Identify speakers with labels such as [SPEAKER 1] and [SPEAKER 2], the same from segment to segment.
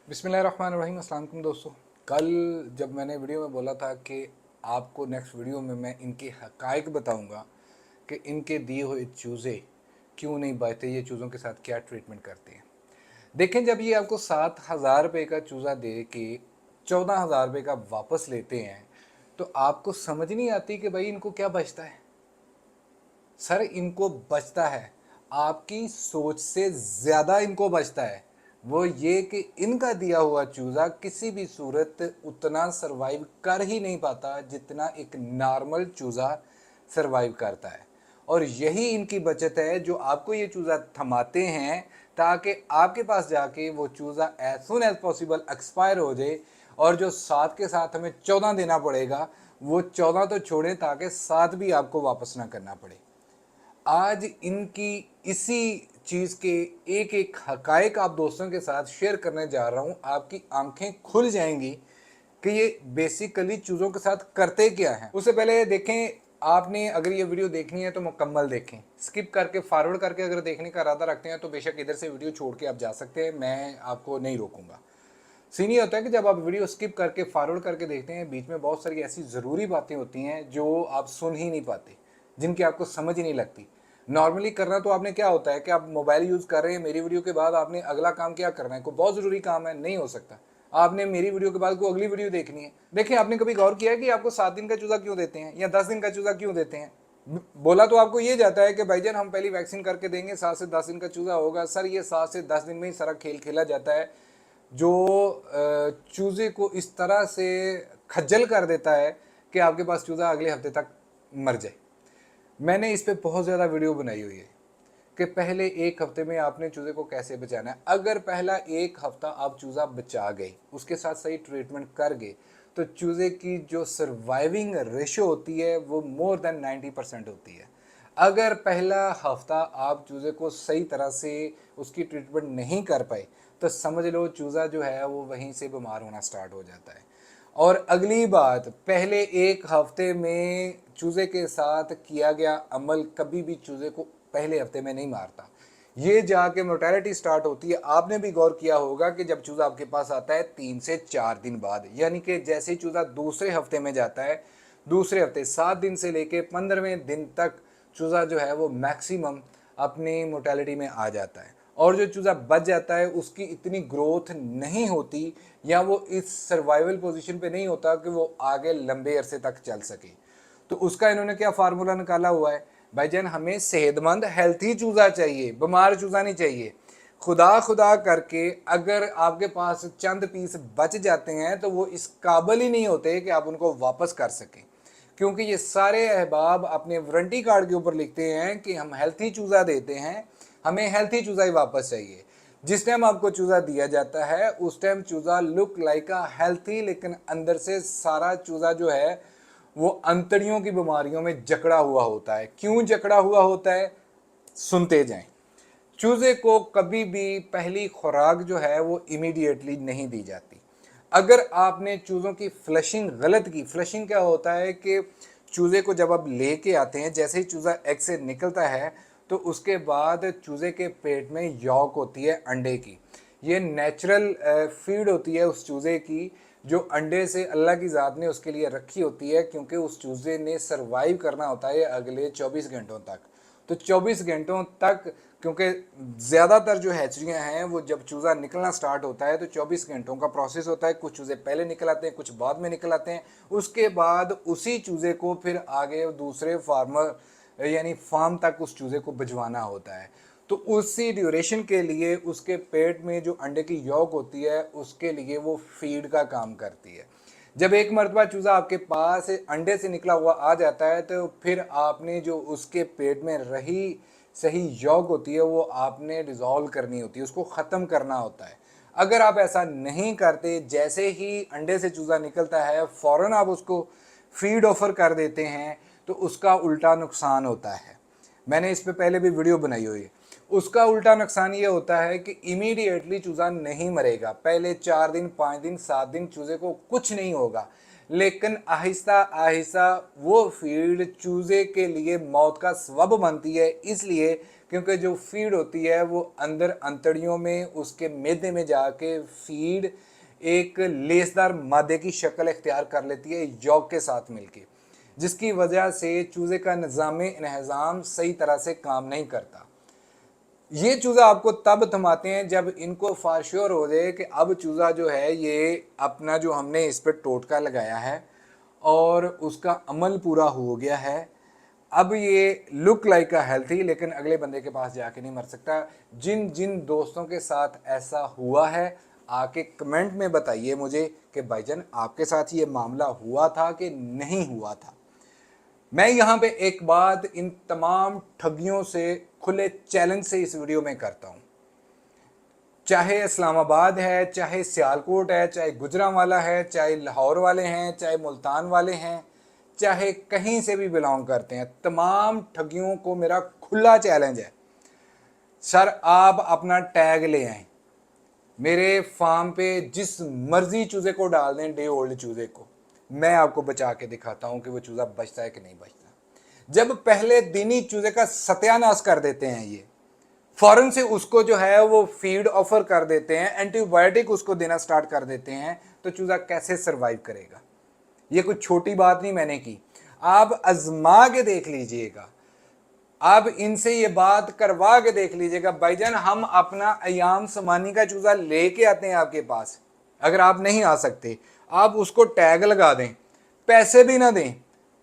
[SPEAKER 1] बिस्मिल्लाहिर्रहमानिर्रहीम। अस्सलाम वालेकुम दोस्तों। कल जब मैंने वीडियो में बोला था कि आपको नेक्स्ट वीडियो में मैं इनके हकायक बताऊंगा कि इनके दिए हुए चूज़े क्यों नहीं बचते, ये चूज़ों के साथ क्या ट्रीटमेंट करते हैं। देखें, जब ये आपको 7,000 रुपये का चूज़ा दे के 14,000 रुपये का वापस लेते हैं तो आपको समझ नहीं आती कि भाई इनको क्या बचता है। सर, इनको बचता है, आपकी सोच से ज़्यादा इनको बचता है। वो ये कि इनका दिया हुआ चूज़ा किसी भी सूरत उतना सरवाइव कर ही नहीं पाता जितना एक नॉर्मल चूज़ा सरवाइव करता है। और यही इनकी बचत है जो आपको ये चूज़ा थमाते हैं ताकि आपके पास जाके वो चूज़ा as soon as possible expire हो जाए, और जो 7 के साथ हमें 14 देना पड़ेगा वो 14 तो छोड़ें ताकि 7 भी आपको वापस ना करना पड़े। आज इनकी इसी चीज़ के एक एक हकायक आप दोस्तों के साथ शेयर करने जा रहा हूँ। आपकी आंखें खुल जाएंगी कि ये बेसिकली चूज़ों के साथ करते क्या हैं। उससे पहले देखें, आपने अगर ये वीडियो देखनी है तो मुकम्मल देखें। स्किप करके फॉरवर्ड करके अगर देखने का इरादा रखते हैं तो बेशक इधर से वीडियो छोड़ के आप जा सकते हैं, मैं आपको नहीं रोकूंगा। सीन ये होता है कि जब आप वीडियो स्किप करके फॉरवर्ड करके देखते हैं, बीच में बहुत सारी ऐसी ज़रूरी बातें होती हैं जो आप सुन ही नहीं पाते, जिनकी आपको समझ ही नहीं लगती। नॉर्मली करना तो आपने क्या होता है कि आप मोबाइल यूज़ कर रहे हैं, मेरी वीडियो के बाद आपने अगला काम क्या करना है, कोई बहुत ज़रूरी काम है, नहीं हो सकता। आपने मेरी वीडियो के बाद कोई अगली वीडियो देखनी है। देखिए, आपने कभी गौर किया है कि आपको 7 दिन का चूज़ा क्यों देते हैं या 10 दिन का चूज़ा क्यों देते हैं? बोला तो आपको ये जाता है कि भाईजान हम पहली वैक्सीन करके देंगे, 7 से 10 दिन का चूज़ा होगा। सर, ये 7 से 10 दिन में ही सारा खेल खेला जाता है, जो चूज़े को इस तरह से खज्जल कर देता है कि आपके पास चूज़ा अगले हफ्ते तक मर जाए। मैंने इस पे बहुत ज़्यादा वीडियो बनाई हुई है कि पहले एक हफ्ते में आपने चूज़े को कैसे बचाना है। अगर पहला एक हफ्ता आप चूज़ा बचा गए, उसके साथ सही ट्रीटमेंट कर गए, तो चूज़े की जो सर्वाइविंग रेशो होती है वो मोर देन 90% होती है। अगर पहला हफ्ता आप चूज़े को सही तरह से उसकी ट्रीटमेंट नहीं कर पाए तो समझ लो चूज़ा जो है वो वहीं से बीमार होना स्टार्ट हो जाता है। और अगली बात, पहले एक हफ्ते में चूज़े के साथ किया गया अमल कभी भी चूज़े को पहले हफ्ते में नहीं मारता। ये जाके मोर्टेलिटी स्टार्ट होती है। आपने भी गौर किया होगा कि जब चूज़ा आपके पास आता है 3 से 4 दिन बाद, यानी कि जैसे ही चूज़ा दूसरे हफ्ते में जाता है, दूसरे हफ्ते 7 दिन से लेके 15वें दिन तक चूज़ा जो है वो मैक्सिमम अपनी मोर्टेलिटी में आ जाता है। और जो चूज़ा बच जाता है उसकी इतनी ग्रोथ नहीं होती, या वो इस सर्वाइवल पोजीशन पे नहीं होता कि वो आगे लंबे अरसे तक चल सके। तो उसका इन्होंने क्या फार्मूला निकाला हुआ है, भाईजान हमें सेहतमंद हेल्थी चूज़ा चाहिए, बीमार चूज़ा नहीं चाहिए। खुदा खुदा करके अगर आपके पास चंद पीस बच जाते हैं तो वो इस काबिल ही नहीं होते कि आप उनको वापस कर सकें, क्योंकि ये सारे अहबाब अपने वारंटी कार्ड के ऊपर लिखते हैं कि हम हेल्थी चूज़ा देते हैं, हमें हेल्थी चूज़ा ही वापस चाहिए। जिस टाइम आपको चूज़ा दिया जाता है उस टाइम चूज़ा लुक लाइक अ हेल्थी, लेकिन अंदर से सारा चूज़ा जो है वो अंतड़ियों की बीमारियों में जकड़ा हुआ होता है। क्यों जकड़ा हुआ होता है, सुनते जाएं। चूज़े को कभी भी पहली खुराक जो है वो इमीडिएटली नहीं दी जाती। अगर आपने चूज़ों की फ्लशिंग गलत की, फ्लशिंग क्या होता है कि चूज़े को जब आप लेके आते हैं, जैसे ही चूज़ा एग से निकलता है तो उसके बाद चूज़े के पेट में यॉक होती है अंडे की। ये नेचुरल फीड होती है उस चूज़े की, जो अंडे से अल्लाह की ज़ात ने उसके लिए रखी होती है, क्योंकि उस चूज़े ने सर्वाइव करना होता है अगले 24 घंटों तक। तो 24 घंटों तक, क्योंकि ज़्यादातर जो हैचरियाँ हैं वो जब चूज़ा निकलना स्टार्ट होता है तो 24 घंटों का प्रोसेस होता है। कुछ चूज़े पहले निकल आते हैं, कुछ बाद में निकल आते हैं। उसके बाद उसी चूज़े को फिर आगे दूसरे फार्मर यानी फार्म तक उस चूज़े को भिजवाना होता है। तो उसी ड्यूरेशन के लिए उसके पेट में जो अंडे की यॉक होती है उसके लिए वो फीड का काम करती है। जब एक मरतबा चूज़ा आपके पास अंडे से निकला हुआ आ जाता है तो फिर आपने जो उसके पेट में रही सही यॉक होती है वो आपने डिज़ोल्व करनी होती है, उसको ख़त्म करना होता है। अगर आप ऐसा नहीं करते, जैसे ही अंडे से चूज़ा निकलता है फ़ौरन आप उसको फीड ऑफ़र कर देते हैं तो उसका उल्टा नुकसान होता है। मैंने इस पे पहले भी वीडियो बनाई हुई है। उसका उल्टा नुकसान ये होता है कि इमीडिएटली चूज़ा नहीं मरेगा। पहले 4 दिन 5 दिन 7 दिन चूज़े को कुछ नहीं होगा, लेकिन आहिस्ता आहिस्ता वो फीड चूज़े के लिए मौत का सबब बनती है, इसलिए क्योंकि जो फीड होती है वो अंदर अंतड़ियों में उसके मैदे में जाके फीड एक लेसदार मादे की शक्ल इख्तियार कर लेती है यॉक के साथ मिलके, जिसकी वजह से चूज़े का निज़ाम इंहज़ाम सही तरह से काम नहीं करता। ये चूज़ा आपको तब थमाते हैं जब इनको फार श्योर हो जाए कि अब चूज़ा जो है ये अपना जो हमने इस पर टोटका लगाया है और उसका अमल पूरा हो गया है, अब ये लुक लाइक अ हेल्थी, लेकिन अगले बंदे के पास जाके नहीं मर सकता। जिन जिन दोस्तों के साथ ऐसा हुआ है आके कमेंट में बताइए मुझे कि भाईजान आपके साथ ये मामला हुआ था कि नहीं हुआ था। मैं यहाँ पे एक बात इन तमाम ठगियों से खुले चैलेंज से इस वीडियो में करता हूँ, चाहे इस्लामाबाद है, चाहे सियालकोट है, चाहे गुजरांवाला है, चाहे लाहौर वाले हैं, चाहे मुल्तान वाले हैं, चाहे कहीं से भी बिलोंग करते हैं, तमाम ठगियों को मेरा खुला चैलेंज है। सर आप अपना टैग ले आए, मेरे फार्म पे जिस मर्जी चूज़े को डाल दें, डे ओल्ड चूज़े को, मैं आपको बचा के दिखाता हूं कि वो चूज़ा बचता है कि नहीं बचता। जब पहले दिन ही चूज़े का सत्यानाश कर देते हैं ये, फौरन से उसको जो है वो फीड ऑफर कर देते हैं, एंटीबायोटिक उसको देना स्टार्ट कर देते हैं, तो चूज़ा कैसे सरवाइव करेगा। ये कुछ छोटी बात नहीं मैंने की, आप आजमा के देख लीजिएगा, आप इनसे ये बात करवा के देख लीजिएगा। भाईजान हम अपना अयाम समानी का चूज़ा लेके आते हैं आपके पास, अगर आप नहीं आ सकते आप उसको टैग लगा दें, पैसे भी ना दें,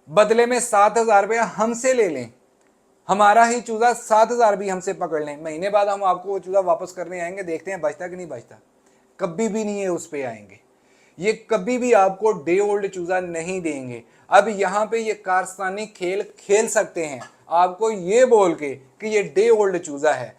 [SPEAKER 1] बदले में 7,000 रुपया हमसे ले लें, हमारा ही चूज़ा 7,000 भी हमसे पकड़ लें, महीने बाद हम आपको वो चूज़ा वापस करने आएंगे, देखते हैं बचता कि नहीं बचता। कभी भी नहीं है उस पे आएंगे, ये कभी भी आपको डे ओल्ड चूज़ा नहीं देंगे। अब यहाँ पे ये कारस्तानी खेल खेल सकते हैं आपको ये बोल के कि ये डे ओल्ड चूज़ा है।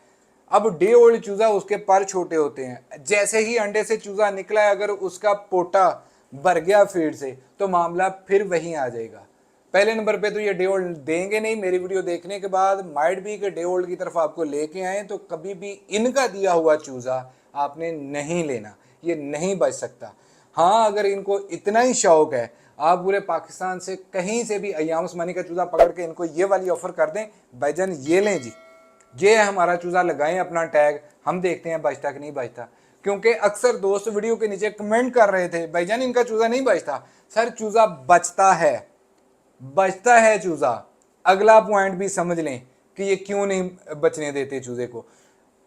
[SPEAKER 1] अब डे ओल्ड चूज़ा उसके पर छोटे होते हैं, जैसे ही अंडे से चूज़ा निकला है अगर उसका पोटा भर गया फीड से तो मामला फिर वहीं आ जाएगा। पहले नंबर पे तो ये डे ओल्ड देंगे नहीं। मेरी वीडियो देखने के बाद माइट भी कि डे ओल्ड की तरफ आपको लेके आए, तो कभी भी इनका दिया हुआ चूज़ा आपने नहीं लेना, ये नहीं बच सकता। हाँ अगर इनको इतना ही शौक है, आप पूरे पाकिस्तान से कहीं से भी अय्याम उस्मानी का चूज़ा पकड़ के इनको ये वाली ऑफ़र कर दें, भाईजान ये लें जी, ये है हमारा चूज़ा, लगाएं अपना टैग, हम देखते हैं बचता कि नहीं बचता। क्योंकि अक्सर दोस्त वीडियो के नीचे कमेंट कर रहे थे भाईजान इनका चूज़ा नहीं बचता। सर चूज़ा बचता है, बचता है चूज़ा। अगला पॉइंट भी समझ लें कि ये क्यों नहीं बचने देते चूज़े को।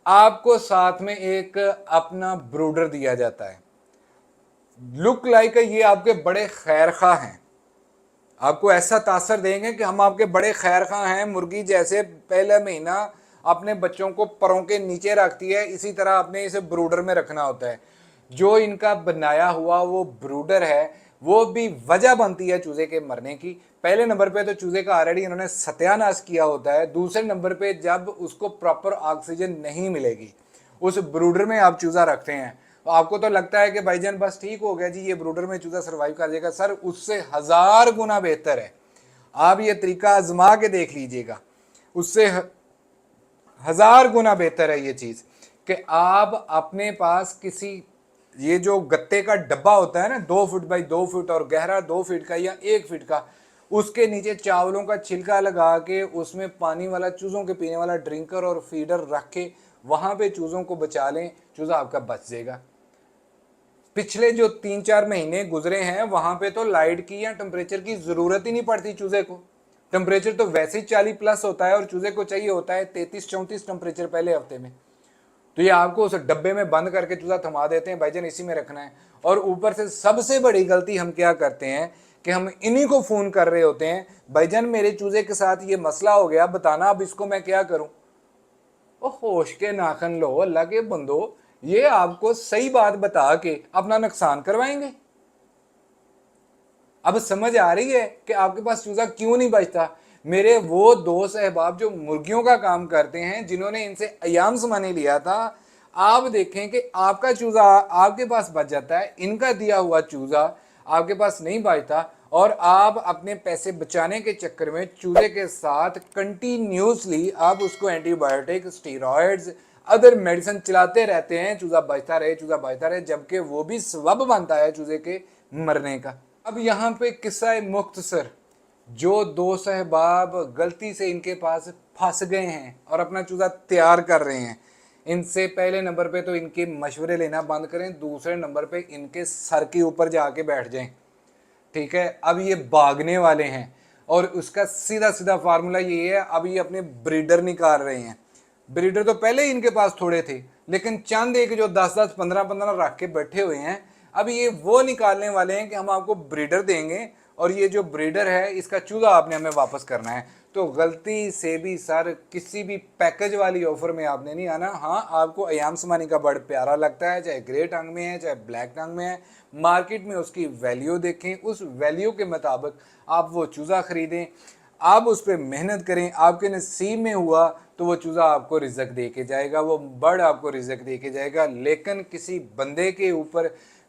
[SPEAKER 1] आपको साथ में एक अपना ब्रूडर दिया जाता है, लुक लाइक ये आपके बड़े खैर खा हैं, आपको ऐसा तासर देंगे कि हम आपके बड़े खैर खा हैं। मुर्गी जैसे पहला महीना अपने बच्चों को परों के नीचे रखती है, इसी तरह आपने इसे ब्रूडर में रखना होता है। जो इनका बनाया हुआ वो ब्रूडर है वो भी वजह बनती है चूज़े के मरने की। पहले नंबर पे तो चूज़े का ऑलरेडी इन्होंने सत्यानाश किया होता है, दूसरे नंबर पे जब उसको प्रॉपर ऑक्सीजन नहीं मिलेगी, उस ब्रूडर में आप चूज़ा रखते हैं तो आपको तो लगता है कि भाईजान बस ठीक हो गया जी, ये ब्रूडर में चूज़ा सर्वाइव कर जाएगा। सर उससे 1000 गुना बेहतर है, आप ये तरीका आजमा के देख लीजिएगा, उससे 1000 गुना बेहतर है ये चीज़ कि आप अपने पास किसी, ये जो गत्ते का डब्बा होता है ना 2 फुट बाई 2 फुट और गहरा 2 फीट का या 1 फीट का, उसके नीचे चावलों का छिलका लगा के उसमें पानी वाला चूज़ों के पीने वाला ड्रिंकर और फीडर रख के वहाँ पे चूज़ों को बचा लें, चूज़ा आपका बच जाएगा। पिछले जो 3-4 महीने गुजरे हैं वहां पे तो लाइट की या टेम्परेचर की जरूरत ही नहीं पड़ती चूजे को। टेम्परेचर तो वैसे ही 40 प्लस होता है और चूजे को चाहिए होता है 33-34 टेम्परेचर पहले हफ्ते में। तो ये आपको उस डब्बे में बंद करके चूजा थमा देते हैं, भाईजान इसी में रखना है। और ऊपर से सबसे बड़ी गलती हम क्या करते हैं कि हम इन्हीं को फोन कर रहे होते हैं, भाईजान मेरे चूजे के साथ ये मसला हो गया, बताना अब इसको मैं क्या करूं। ओ होश के नाखन लो अल्लाह के बंदो, ये आपको सही बात बता के अपना नुकसान करवाएंगे। अब समझ आ रही है कि आपके पास चूजा क्यों नहीं बचता। मेरे वो दोस्त अहबाब जो मुर्गियों का काम करते हैं, जिन्होंने इनसे अयाम समाने लिया था, आप देखें कि आपका चूजा आपके पास बच जाता है, इनका दिया हुआ चूजा आपके पास नहीं बचता, और आप अपने पैसे बचाने के चक्कर में चूजे के साथ कंटिन्यूसली आप उसको एंटीबायोटिक, स्टीरॉयड्स, अदर मेडिसिन चलाते रहते हैं, चूजा बचता रहे, चूजा बचता रहे, जबकि वो भी सबब बनता है चूजे के मरने का। अब यहाँ पे किस्सा मुख्तसर, जो दो सहबाब गलती से इनके पास फंस गए हैं और अपना चूज़ा तैयार कर रहे हैं। इनसे पहले नंबर पे तो इनके मशवरे लेना बंद करें, दूसरे नंबर पे इनके सर के ऊपर जाके बैठ जाएं। ठीक है, अब ये भागने वाले हैं और उसका सीधा सीधा फार्मूला ये है, अब ये अपने ब्रीडर निकाल रहे हैं। ब्रीडर तो पहले ही इनके पास थोड़े थे, लेकिन चंद एक जो 10-10 15-15 रख के बैठे हुए हैं, अब ये वो निकालने वाले हैं कि हम आपको ब्रीडर देंगे और ये जो ब्रीडर है इसका चूजा आपने हमें वापस करना है। तो गलती से भी सर किसी भी पैकेज वाली ऑफर में आपने नहीं आना। हाँ, आपको अयाम समानी का बर्ड प्यारा लगता है, चाहे ग्रे टंग में है चाहे ब्लैक टंग में है, मार्केट में उसकी वैल्यू देखें, उस वैल्यू के मुताबिक आप वो चूज़ा ख़रीदें, आप उस पर मेहनत करें, आपके नसीब में हुआ तो वो चूज़ा आपको रिज़्क दे के जाएगा, वो बर्ड आपको रिज़्क दे के जाएगा। लेकिन किसी बंदे के ऊपर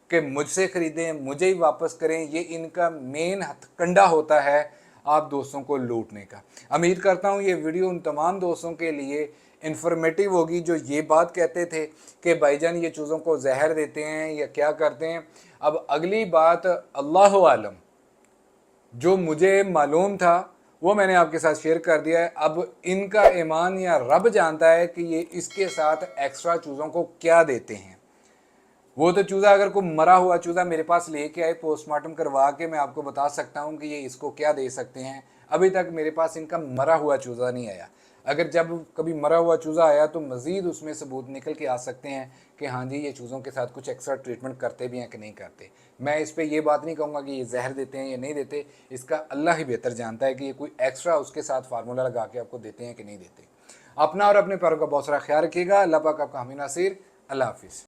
[SPEAKER 1] कि मुझसे ख़रीदें, मुझे ही वापस करें, ये इनका मेन हथकंडा होता है आप दोस्तों को लूटने का। उम्मीद करता हूँ ये वीडियो उन तमाम दोस्तों के लिए इन्फॉर्मेटिव होगी जो ये बात कहते थे कि भाईजान ये चूज़ों को जहर देते हैं या क्या करते हैं। अब अगली बात अल्लाह आलम, जो मुझे मालूम था वो मैंने आपके साथ शेयर कर दिया है। अब इनका ईमान या रब जानता है कि ये इसके साथ एक्स्ट्रा चूज़ों को क्या देते हैं। वो तो चूज़ा अगर कोई मरा हुआ चूज़ा मेरे पास लेके आए, पोस्टमार्टम करवा के मैं आपको बता सकता हूँ कि ये इसको क्या दे सकते हैं। अभी तक मेरे पास इनका मरा हुआ चूज़ा नहीं आया। अगर जब कभी मरा हुआ चूज़ा आया तो मज़ीद उसमें सबूत निकल के आ सकते हैं कि हाँ जी ये चूज़ों के साथ कुछ एक्स्ट्रा ट्रीटमेंट करते भी हैं कि नहीं करते। मैं इस पर ये बात नहीं कहूँगा कि ये जहर देते हैं या नहीं देते, इसका अल्लाह ही बेहतर जानता है कि ये कोई एक्स्ट्रा उसके साथ फार्मूला लगा के आपको देते हैं कि नहीं देते। अपना और अपने पैरों का बहुत सारा ख्याल रखिएगा। अल्लाह पाक आपका हामी नासिर। अल्लाह हाफिज़।